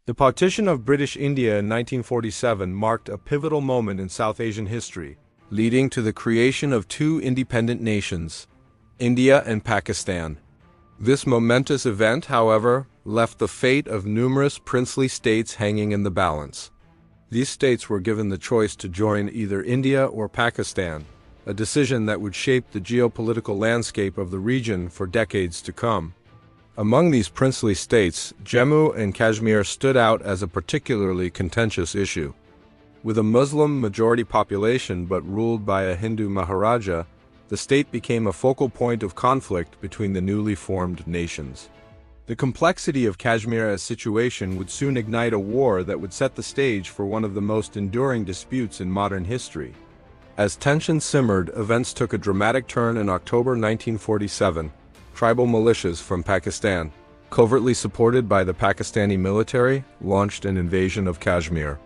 The partition of British India in 1947 marked a pivotal moment in South Asian history, leading to the creation of two independent nations, India and Pakistan. This momentous event, however, left the fate of numerous princely states hanging in the balance. These states were given the choice to join either India or Pakistan, a decision that would shape the geopolitical landscape of the region for decades to come. Among these princely states, Jammu and Kashmir stood out as a particularly contentious issue. With a Muslim-majority population but ruled by a Hindu Maharaja, the state became a focal point of conflict between the newly formed nations. The complexity of Kashmir's situation would soon ignite a war that would set the stage for one of the most enduring disputes in modern history. As tensions simmered, events took a dramatic turn in October 1947. Tribal militias from Pakistan, covertly supported by the Pakistani military, launched an invasion of Kashmir.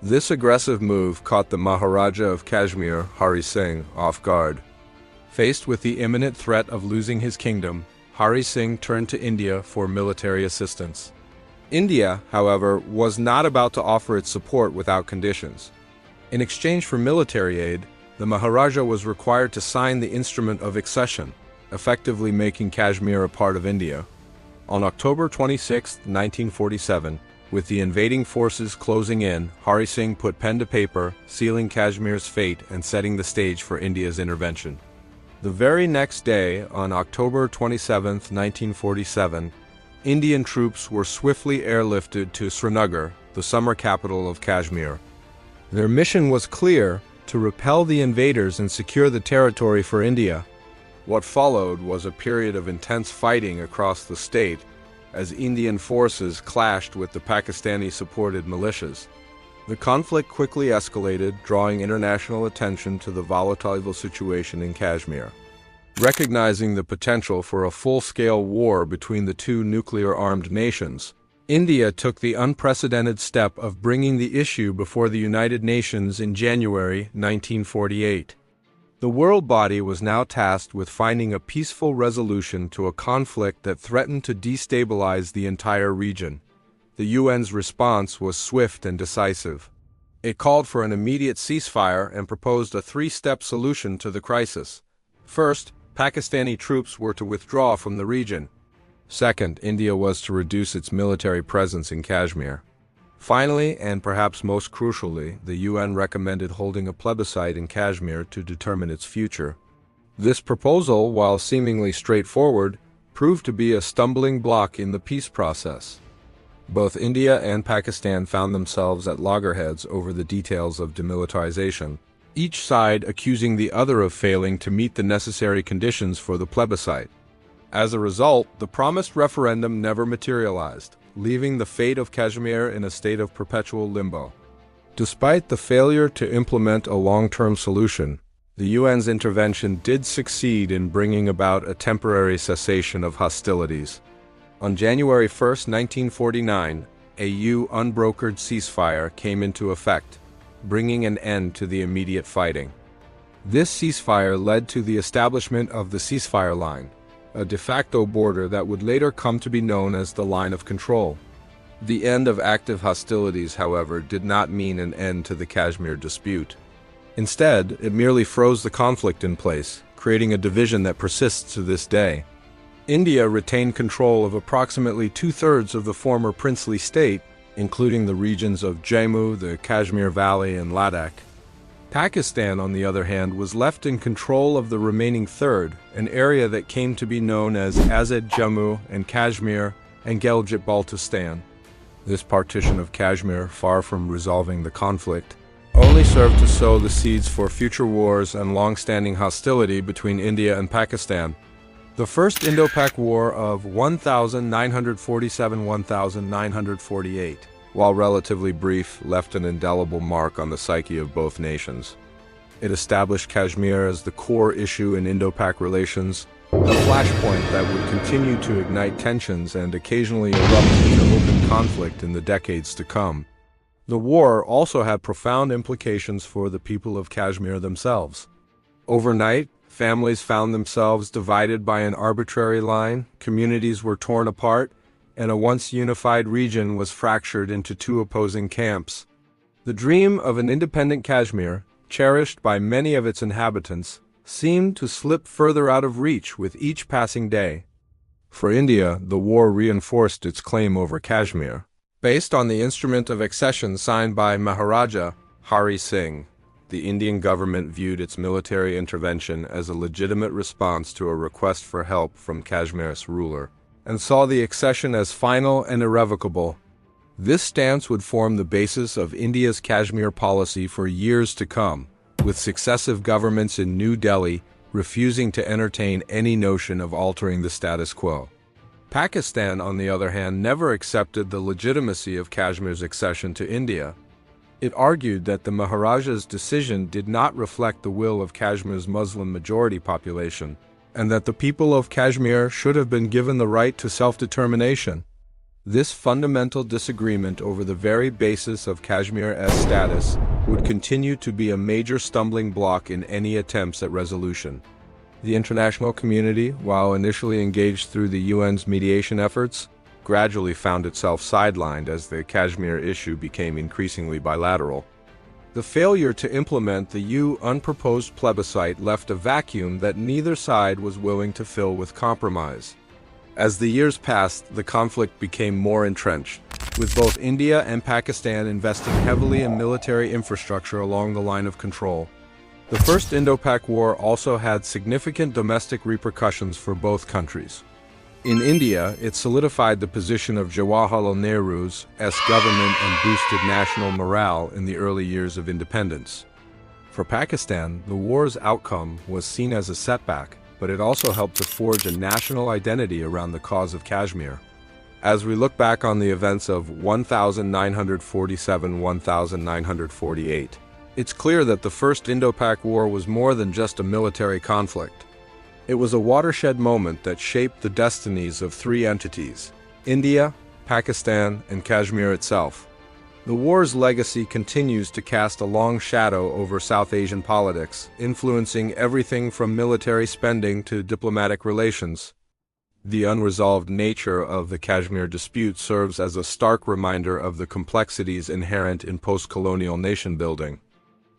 This aggressive move caught the Maharaja of Kashmir, Hari Singh, off guard. Faced with the imminent threat of losing his kingdom, Hari Singh turned to India for military assistance. India, however, was not about to offer its support without conditions. In exchange for military aid, the Maharaja was required to sign the Instrument of Accession, effectively making Kashmir a part of India. On October 26, 1947, with the invading forces closing in, Hari Singh put pen to paper, sealing Kashmir's fate and setting the stage for India's intervention. The very next day, on October 27, 1947, Indian troops were swiftly airlifted to Srinagar, the summer capital of Kashmir. Their mission was clear: to repel the invaders and secure the territory for India. What followed was a period of intense fighting across the state as Indian forces clashed with the Pakistani-supported militias. The conflict quickly escalated, drawing international attention to the volatile situation in Kashmir. Recognizing the potential for a full-scale war between the two nuclear-armed nations, India took the unprecedented step of bringing the issue before the United Nations in January 1948. The world body was now tasked with finding a peaceful resolution to a conflict that threatened to destabilize the entire region. The UN's response was swift and decisive. It called for an immediate ceasefire and proposed a three-step solution to the crisis. First, Pakistani troops were to withdraw from the region. Second, India was to reduce its military presence in Kashmir. Finally, and perhaps most crucially, the UN recommended holding a plebiscite in Kashmir to determine its future. This proposal, while seemingly straightforward, proved to be a stumbling block in the peace process. Both India and Pakistan found themselves at loggerheads over the details of demilitarization, each side accusing the other of failing to meet the necessary conditions for the plebiscite. As a result, the promised referendum never materialized, leaving the fate of Kashmir in a state of perpetual limbo. Despite the failure to implement a long-term solution, the UN's intervention did succeed in bringing about a temporary cessation of hostilities. On January 1, 1949, a unbrokered ceasefire came into effect, bringing an end to the immediate fighting. This ceasefire led to the establishment of the ceasefire line, a de facto border that would later come to be known as the Line of Control. The end of active hostilities, however, did not mean an end to the Kashmir dispute. Instead, it merely froze the conflict in place, creating a division that persists to this day. India retained control of approximately two-thirds of the former princely state, including the regions of Jammu, the Kashmir Valley, and Ladakh. Pakistan, on the other hand, was left in control of the remaining third, an area that came to be known as Azad Jammu and Kashmir and Gilgit-Baltistan. This partition of Kashmir, far from resolving the conflict, only served to sow the seeds for future wars and long-standing hostility between India and Pakistan. The First Indo-Pak War of 1947–1948, while relatively brief, left an indelible mark on the psyche of both nations. It established Kashmir as the core issue in Indo-Pak relations, a flashpoint that would continue to ignite tensions and occasionally erupt into open conflict in the decades to come. The war also had profound implications for the people of Kashmir themselves. Overnight, families found themselves divided by an arbitrary line, communities were torn apart, and a once unified region was fractured into two opposing camps. The dream of an independent Kashmir, cherished by many of its inhabitants, seemed to slip further out of reach with each passing day. For India, the war reinforced its claim over Kashmir. Based on the instrument of accession signed by Maharaja Hari Singh, the Indian government viewed its military intervention as a legitimate response to a request for help from Kashmir's ruler, and saw the accession as final and irrevocable. This stance would form the basis of India's Kashmir policy for years to come, with successive governments in New Delhi refusing to entertain any notion of altering the status quo. Pakistan, on the other hand, never accepted the legitimacy of Kashmir's accession to India. It argued that the Maharaja's decision did not reflect the will of Kashmir's Muslim majority population, and that the people of Kashmir should have been given the right to self-determination. This fundamental disagreement over the very basis of Kashmir's status would continue to be a major stumbling block in any attempts at resolution. The international community, while initially engaged through the UN's mediation efforts, gradually found itself sidelined as the Kashmir issue became increasingly bilateral. The failure to implement the unproposed plebiscite left a vacuum that neither side was willing to fill with compromise. As the years passed, the conflict became more entrenched, with both India and Pakistan investing heavily in military infrastructure along the line of control. The First Indo-Pak War also had significant domestic repercussions for both countries. In India, it solidified the position of Jawaharlal Nehru's government and boosted national morale in the early years of independence. For Pakistan, the war's outcome was seen as a setback, but it also helped to forge a national identity around the cause of Kashmir. As we look back on the events of 1947–1948, it's clear that the First Indo-Pak War was more than just a military conflict. It was a watershed moment that shaped the destinies of three entities: India, Pakistan, and Kashmir itself. The war's legacy continues to cast a long shadow over South Asian politics, influencing everything from military spending to diplomatic relations. The unresolved nature of the Kashmir dispute serves as a stark reminder of the complexities inherent in post-colonial nation-building.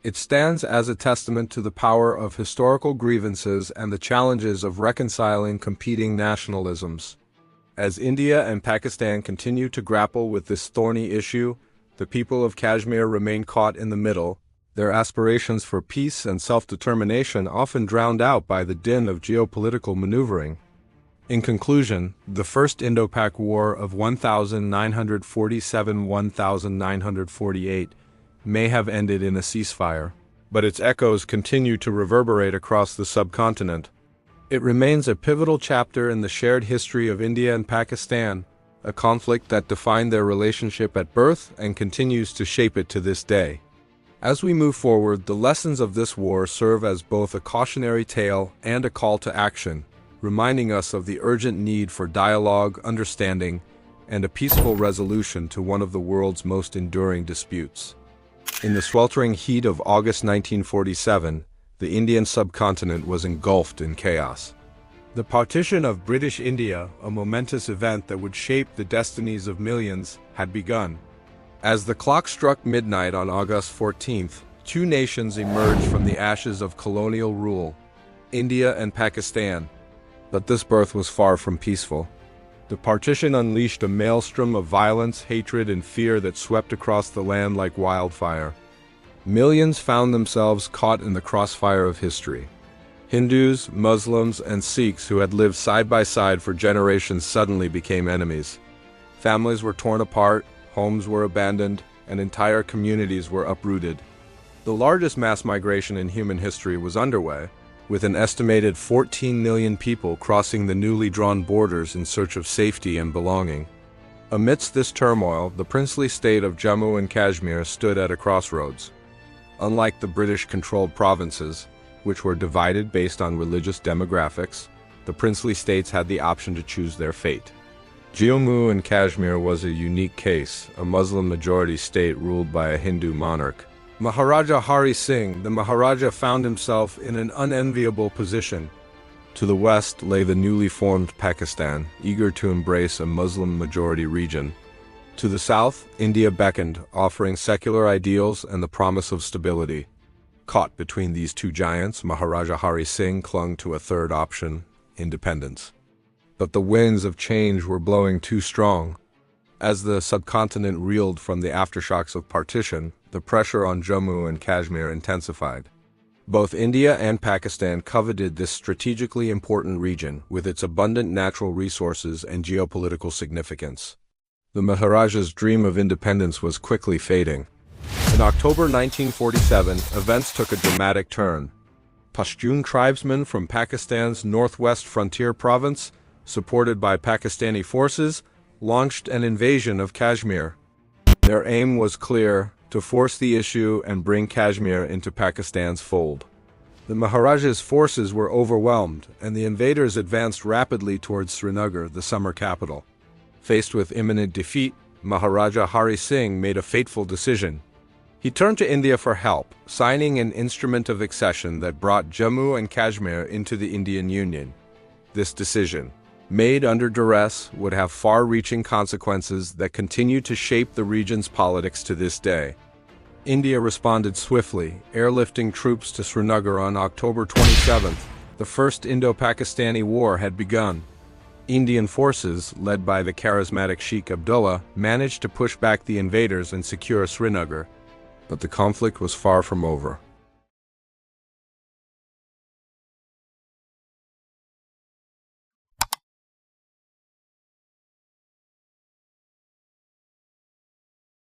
It stands as a testament to the power of historical grievances and the challenges of reconciling competing nationalisms. As India and Pakistan continue to grapple with this thorny issue, the people of Kashmir remain caught in the middle, their aspirations for peace and self-determination often drowned out by the din of geopolitical maneuvering. In conclusion, the First Indo-Pak War of 1947–1948 may have ended in a ceasefire, but its echoes continue to reverberate across the subcontinent. It remains a pivotal chapter in the shared history of India and Pakistan, a conflict that defined their relationship at birth and continues to shape it to this day. As we move forward, the lessons of this war serve as both a cautionary tale and a call to action, reminding us of the urgent need for dialogue, understanding, and a peaceful resolution to one of the world's most enduring disputes. In the sweltering heat of August 1947, the Indian subcontinent was engulfed in chaos. The partition of British India, a momentous event that would shape the destinies of millions, had begun. As the clock struck midnight on August 14th, two nations emerged from the ashes of colonial rule, India and Pakistan. But this birth was far from peaceful. The partition unleashed a maelstrom of violence, hatred, and fear that swept across the land like wildfire. Millions found themselves caught in the crossfire of history. Hindus, Muslims, and Sikhs who had lived side by side for generations suddenly became enemies. Families were torn apart, homes were abandoned, and entire communities were uprooted. The largest mass migration in human history was underway, with an estimated 14 million people crossing the newly drawn borders in search of safety and belonging. Amidst this turmoil, the princely state of Jammu and Kashmir stood at a crossroads. Unlike the British-controlled provinces, which were divided based on religious demographics, the princely states had the option to choose their fate. Jammu and Kashmir was a unique case, a Muslim-majority state ruled by a Hindu monarch. Maharaja Hari Singh, the Maharaja, found himself in an unenviable position. To the west lay the newly formed Pakistan, eager to embrace a Muslim-majority region. To the south, India beckoned, offering secular ideals and the promise of stability. Caught between these two giants, Maharaja Hari Singh clung to a third option: independence. But the winds of change were blowing too strong. As the subcontinent reeled from the aftershocks of partition, the pressure on Jammu and Kashmir intensified. Both India and Pakistan coveted this strategically important region with its abundant natural resources and geopolitical significance. The Maharaja's dream of independence was quickly fading. In October 1947, events took a dramatic turn. Pashtun tribesmen from Pakistan's northwest frontier province, supported by Pakistani forces, launched an invasion of Kashmir. Their aim was clear: to force the issue and bring Kashmir into Pakistan's fold. The Maharaja's forces were overwhelmed, and the invaders advanced rapidly towards Srinagar, the summer capital. Faced with imminent defeat, Maharaja Hari Singh made a fateful decision. He turned to India for help, signing an instrument of accession that brought Jammu and Kashmir into the Indian Union. This decision, made under duress, would have far-reaching consequences that continue to shape the region's politics to this day. India responded swiftly, airlifting troops to Srinagar on October 27th. The First Indo-Pakistani War had begun. Indian forces, led by the charismatic Sheikh Abdullah, managed to push back the invaders and secure Srinagar. But the conflict was far from over.